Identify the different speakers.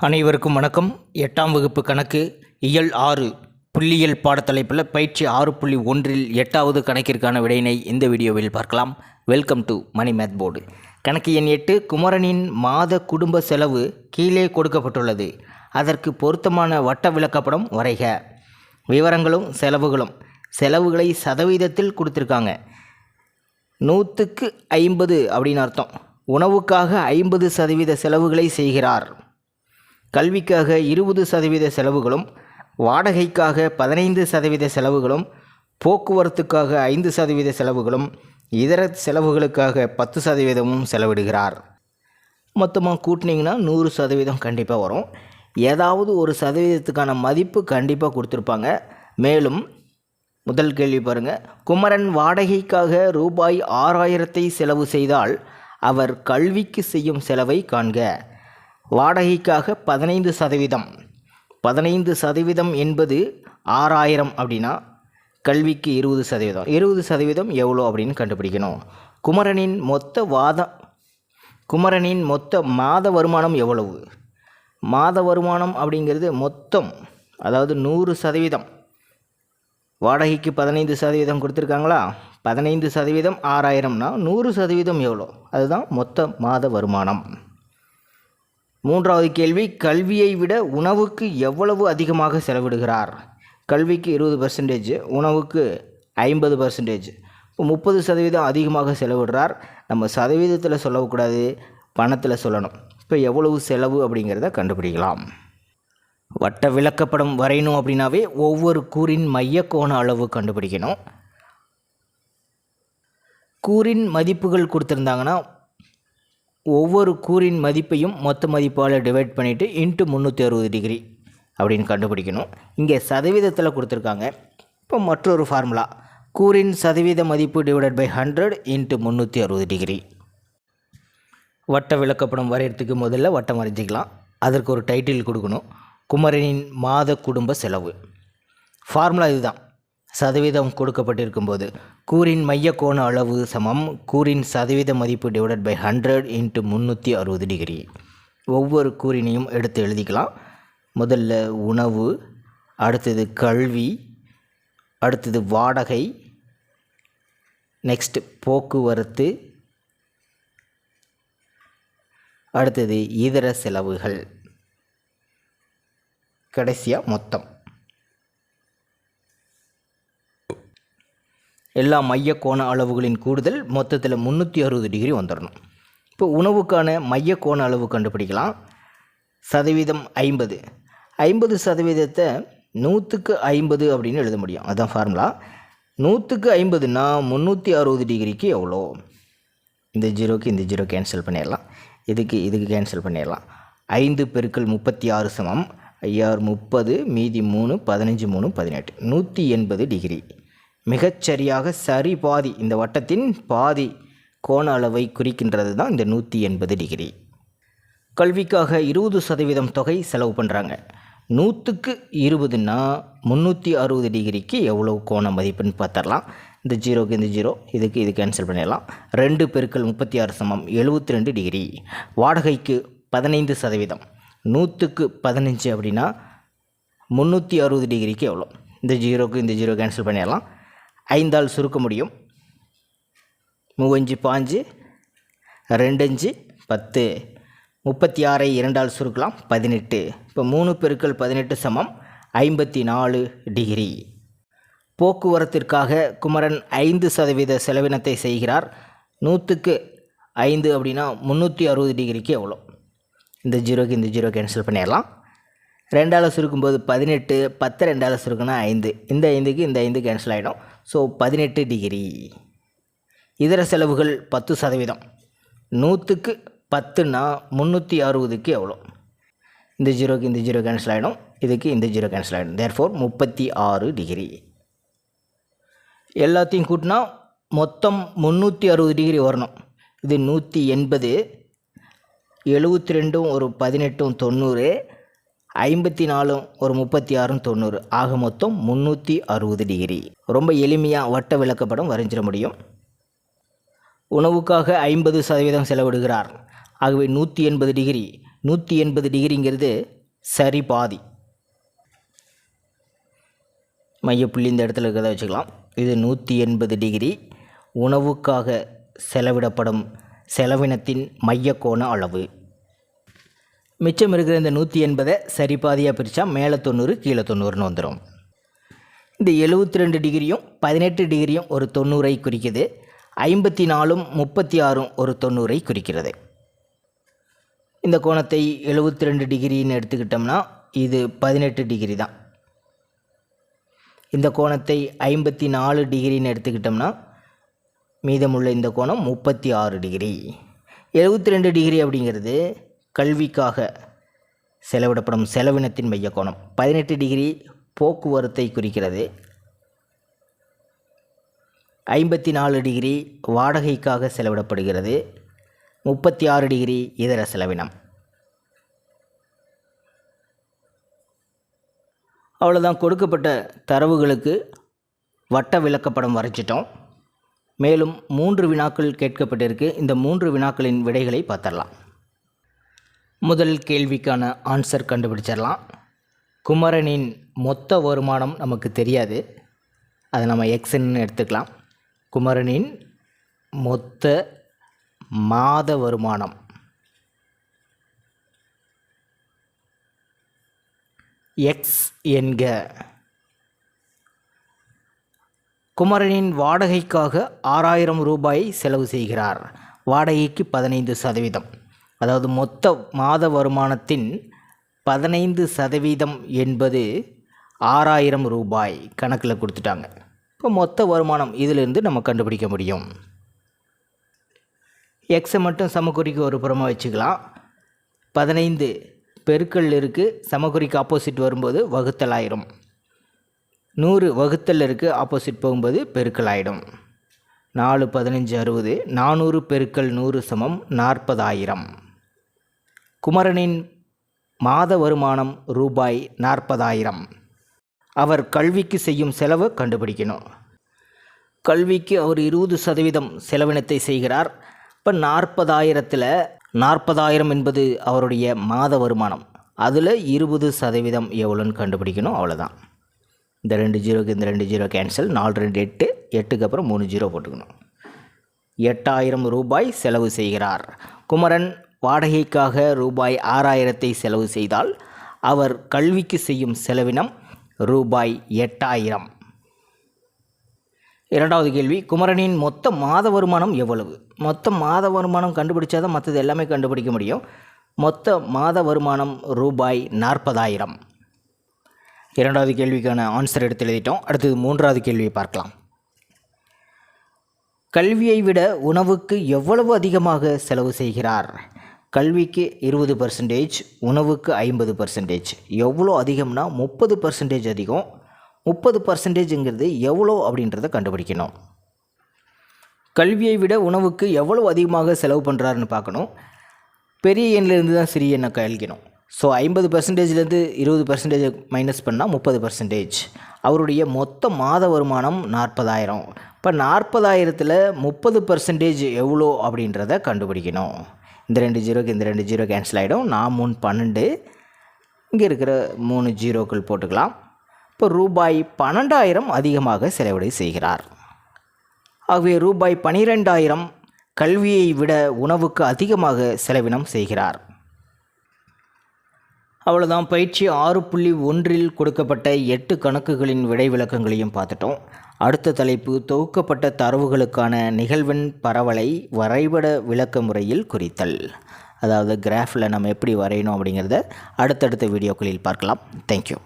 Speaker 1: அனைவருக்கும் வணக்கம். 8ஆம் வகுப்பு கணக்கு இயல் 6 புள்ளியியல் பாடத்தலைப்பில் பயிற்சி 6.1 8வது கணக்கிற்கான விடையினை இந்த வீடியோவில் பார்க்கலாம். Welcome to Mani math board. கணக்கு எண் 8 குமரனின் மாத குடும்ப செலவு கீழே கொடுக்கப்பட்டுள்ளது. அதற்கு பொருத்தமான வட்ட விளக்கப்படம் வரைக. விவரங்களும் செலவுகளை சதவீதத்தில் கொடுத்துருக்காங்க. 100க்கு 50 அப்படின்னு அர்த்தம். உணவுக்காக 50% செலவுகளை செய்கிறார். கல்விக்காக 20% செலவுகளும், வாடகைக்காக 15% செலவுகளும், போக்குவரத்துக்காக 5% செலவுகளும், இதர செலவுகளுக்காக 10% செலவிடுகிறார். மொத்தமாக கூட்டினீங்கன்னா 100% கண்டிப்பாக வரும். ஏதாவது ஒரு சதவீதத்துக்கான மதிப்பு கண்டிப்பாக கொடுத்துருப்பாங்க. மேலும் முதல் கேள்வி பாருங்கள். குமரன் வாடகைக்காக ரூபாய் 6000 செலவு செய்தால் அவர் கல்விக்கு செய்யும் செலவை காண்க. வாடகைக்காக 15% என்பது 6000 அப்படின்னா கல்விக்கு 20% எவ்வளோ அப்படின்னு கண்டுபிடிக்கணும். குமரனின் மொத்த மாத வருமானம் எவ்வளவு? மாத வருமானம் அப்படிங்கிறது மொத்தம், அதாவது 100%. வாடகைக்கு 15% கொடுத்துருக்காங்களா? 15% 6000னா 100% எவ்வளோ? அதுதான் மொத்த மாத வருமானம். மூன்றாவது கேள்வி, கல்வியை விட உணவுக்கு எவ்வளவு அதிகமாக செலவிடுகிறார்? கல்விக்கு 20%, உணவுக்கு 50%. இப்போ 30% அதிகமாக செலவிடுறார். நம்ம சதவீதத்தில் சொல்லக்கூடாது, பணத்தில் சொல்லணும். இப்போ எவ்வளவு செலவு அப்படிங்கிறத கண்டுபிடிக்கலாம். வட்ட விளக்கப்படம் வரையணும் அப்படின்னாவே ஒவ்வொரு கூறின் மைய கோண அளவு கண்டுபிடிக்கணும். கூறின் மதிப்புகள் கொடுத்துருந்தாங்கன்னா ஒவ்வொரு கூறின் மதிப்பையும் மொத்த மதிப்பால் டிவைட் பண்ணிவிட்டு இன்ட்டு 360 டிகிரி அப்படின்னு கண்டுபிடிக்கணும். இங்கே சதவீதத்தில் கொடுத்துருக்காங்க. இப்போ மற்றொரு ஃபார்முலா, கூறின் சதவீத மதிப்பு டிவைடட் பை 100 இன்ட்டு 360 டிகிரி. வட்ட விளக்கப்படம் வரைகிறதுக்கு முதல்ல வட்டம் வரைஞ்சிக்கலாம். அதற்கு ஒரு டைட்டில் கொடுக்கணும். குமரனின் மாத குடும்ப செலவு. ஃபார்முலா இதுதான். சதவீதம் கொடுக்கப்பட்டிருக்கும்போது கூறின் மைய கோண அளவு சமம் கூறின் சதவீத மதிப்பு டிவைடட் பை 100 இன்ட்டு 360 டிகிரி. ஒவ்வொரு கூறினையும் எடுத்து எழுதிக்கலாம். முதல்ல உணவு, அடுத்தது கல்வி, அடுத்தது வாடகை, நெக்ஸ்ட் போக்குவரத்து, அடுத்தது இதர செலவுகள், கடைசியாக மொத்தம். எல்லா மைய கோண அளவுகளின் கூடுதல் மொத்தத்தில் 360 டிகிரி வந்துடணும். இப்போ உணவுக்கான மைய கோண அளவு கண்டுபிடிக்கலாம். சதவீதம் 50. 50% 100க்கு 50 அப்படின்னு எழுத முடியும். அதுதான் ஃபார்முலா. 100க்கு 50னா 360 டிகிரிக்கு எவ்வளோ? இந்த ஜீரோக்கு இந்த ஜீரோ கேன்சல் பண்ணிடலாம். இதுக்கு கேன்சல் பண்ணிடலாம். 5 பெருக்கல் 36 சமம் 5 30, மீதி 3, 15 3 18, 180 டிகிரி. மிகச்சரியாக சரி பாதி, இந்த வட்டத்தின் பாதி கோண அளவை குறிக்கின்றது தான் இந்த 180 டிகிரி. கல்விக்காக 20% தொகை செலவு பண்ணுறாங்க. 100க்கு 20னா 360 டிகிரிக்கு எவ்வளோ கோண மதிப்புன்னு பார்த்துடலாம். இந்த ஜீரோக்கு இந்த ஜீரோ, இது கேன்சல் பண்ணிடலாம். 2 பெருக்கல் 36 சமம் 72 டிகிரி. வாடகைக்கு 15%, 100க்கு 15 அப்படின்னா 360 டிகிரிக்கு எவ்வளோ? இந்த ஜீரோக்கு இந்த ஜீரோ கேன்சல் பண்ணிடலாம். 5ஆல் சுருக்க முடியும். 3 5 2 5 10, 36ஐ 2ஆல் சுருக்கலாம் 18. இப்போ 3 பெருக்கல் 18 சமம் 54 டிகிரி. போக்குவரத்திற்காக குமரன் 5% செலவினத்தை செய்கிறார். 100க்கு 5 அப்படின்னா 360 டிகிரிக்கு எவ்வளோ? இந்த ஜீரோக்கு இந்த ஜீரோ கேன்சல் பண்ணிடலாம். 2ஆல் சுருக்கும்போது 18, 10 2ஆல் சுருக்குனா 5, இந்த 5க்கு இந்த 5 கேன்சல் ஆகிடும். So 18 degree. இதர செலவுகள் 10%. 100க்கு 10னா 360க்கு எவ்வளோ? இந்த ஜீரோக்கு இந்த ஜீரோ கேன்சல் ஆகிடும். இதுக்கு இந்த ஜீரோ கேன்சல் ஆகிடும். Therefore 36 degree. எல்லாத்தையும் கூட்டினா மொத்தம் 360 டிகிரி வரணும். இது 180, 72 ஒரு 18 90, 54 ஒரு 36 90, ஆக மொத்தம் 360 டிகிரி. ரொம்ப எளிமையாக வட்ட விளக்கப்படம் வரைஞ்சிட முடியும். உணவுக்காக 50% செலவிடுகிறார். ஆகவே 180 டிகிரி 180 டிகிரிங்கிறது சரி பாதி. மையப்புள்ளி இந்த இடத்துல இருக்கிறத வச்சுக்கலாம். இது 180 டிகிரி உணவுக்காக செலவிடப்படும் செலவினத்தின் மையக்கோண அளவு. மிச்சம் இருக்கிற இந்த 180 சரி பாதியாக பிரித்தா மேலே 90 கீழே 90ன்னு வந்துடும். இந்த 72 டிகிரியும் 18 டிகிரியும் ஒரு 90ஐ குறிக்குது. 54ம் 36ம் ஒரு 90ஐ குறிக்கிறது. இந்த கோணத்தை 72 டிகிரின்னு எடுத்துக்கிட்டோம்னா இது 18 டிகிரி தான். இந்த கோணத்தை 54 டிகிரின்னு எடுத்துக்கிட்டோம்னா மீதமுள்ள இந்த கோணம் 36 டிகிரி. 72 டிகிரி அப்படிங்கிறது கல்விக்காக செலவிடப்படும் செலவினத்தின் மைய கோணம். 18 டிகிரி போக்குவரத்தை குறிக்கிறது. 54 டிகிரி வாடகைக்காக செலவிடப்படுகிறது. 36 டிகிரி இதர செலவினம். அவ்வளோதான். கொடுக்கப்பட்ட தரவுகளுக்கு வட்ட விளக்கப்படம் வரைச்சிட்டோம். மேலும் 3 வினாக்கள் கேட்கப்பட்டிருக்கு. இந்த 3 வினாக்களின் விடைகளை பார்த்துடலாம். முதல் கேள்விக்கான ஆன்சர் கண்டுபிடிச்சிடலாம். குமரனின் மொத்த வருமானம் நமக்கு தெரியாது, அதை நம்ம எக்ஸ்ன்னு எடுத்துக்கலாம். குமரனின் மொத்த மாத வருமானம் எக்ஸ் என்க. குமரனின் வாடகைக்காக 6000 ரூபாயை செலவு செய்கிறார். வாடகைக்கு 15%, அதாவது மொத்த மாத வருமானத்தின் 15% என்பது 6000 ரூபாய் கணக்கில் கொடுத்துட்டாங்க. இப்போ மொத்த வருமானம் இதிலிருந்து நம்ம கண்டுபிடிக்க முடியும். எக்ஸை மட்டும் சமக்குறிக்கு ஒரு புறமாக வச்சுக்கலாம். 15 பெருக்கல் இருக்குது, சமக்குறிக்கு ஆப்போசிட் வரும்போது வகுத்தல் ஆயிரும். 100 வகுத்தல் இருக்குது, ஆப்போசிட் போகும்போது பெருக்கல் ஆகிடும். 4 15 60. 400 பெருக்கல் 100 சமம் 40,000. குமரனின் மாத வருமானம் ரூபாய் 40,000. அவர் கல்விக்கு செய்யும் செலவு கண்டுபிடிக்கணும். கல்விக்கு அவர் 20% செலவினத்தை செய்கிறார். இப்போ 40,000ல் 40,000 என்பது அவருடைய மாத வருமானம். அதில் 20% எவ்வளோன்னு கண்டுபிடிக்கணும். அவ்வளோதான். இந்த 2 ஜீரோக்கு இந்த 2 ஜீரோ கேன்சல். 4 2 8, 8க்கு அப்புறம் 3 ஜீரோ போட்டுக்கணும். 8000 ரூபாய் செலவு செய்கிறார். குமரன் வாடகைக்காக ரூபாய் 6000 செலவு செய்தால் அவர் கல்விக்கு செய்யும் செலவினம் ரூபாய் 8000. இரண்டாவது கேள்வி, குமரனின் மொத்த மாத வருமானம் எவ்வளவு? மொத்த மாத வருமானம் கண்டுபிடிச்சா தான் மற்றது எல்லாமே கண்டுபிடிக்க முடியும். மொத்த மாத வருமானம் ரூபாய் 40,000. இரண்டாவது கேள்விக்கான ஆன்சர் எடுத்து எழுதிட்டோம். அடுத்தது மூன்றாவது கேள்வியை பார்க்கலாம். கல்வியை விட உணவுக்கு எவ்வளவு அதிகமாக செலவு செய்கிறார்? கல்விக்கு 20%, உணவுக்கு 50%. எவ்வளோ அதிகம்னா 30% அதிகம். 30%ங்கிறது எவ்வளோ அப்படின்றத கண்டுபிடிக்கணும். கல்வியை விட உணவுக்கு எவ்வளோ அதிகமாக செலவு பண்ணுறாருன்னு பார்க்கணும். பெரிய எண்ணிலிருந்து தான் சிறிய எண்ணை கழிக்கணும். ஸோ 50%லேருந்து 20% மைனஸ் பண்ணால் 30%. அவருடைய மொத்த மாத வருமானம் 40,000. இப்போ 40,000ல் 30% எவ்வளோ அப்படின்றத கண்டுபிடிக்கணும். இந்த 2 ஜீரோக்கு இந்த 2 ஜீரோ கேன்சல் ஆகிடும். 4 3 12. இங்கே இருக்கிற 3 ஜீரோக்கள் போட்டுக்கலாம். இப்போ ரூபாய் 12,000 அதிகமாக செலவீடு செய்கிறார். ஆகவே ரூபாய் 12,000 கல்வியை விட உணவுக்கு அதிகமாக செலவினம் செய்கிறார். அவ்வளோதான். பயிற்சி 6.1 கொடுக்கப்பட்ட 8 கணக்குகளின் விடை விளக்கங்களையும் பார்த்துட்டோம். அடுத்த தலைப்பு தொகுக்கப்பட்ட தரவுகளுக்கான நிகழ்வெண் பரவலை வரைபட விளக்க முறையில் குறித்தல். அதாவது கிராஃபில் நம்ம எப்படி வரையணும் அப்படிங்கிறத அடுத்தடுத்த வீடியோக்களில் பார்க்கலாம். தேங்க்யூ.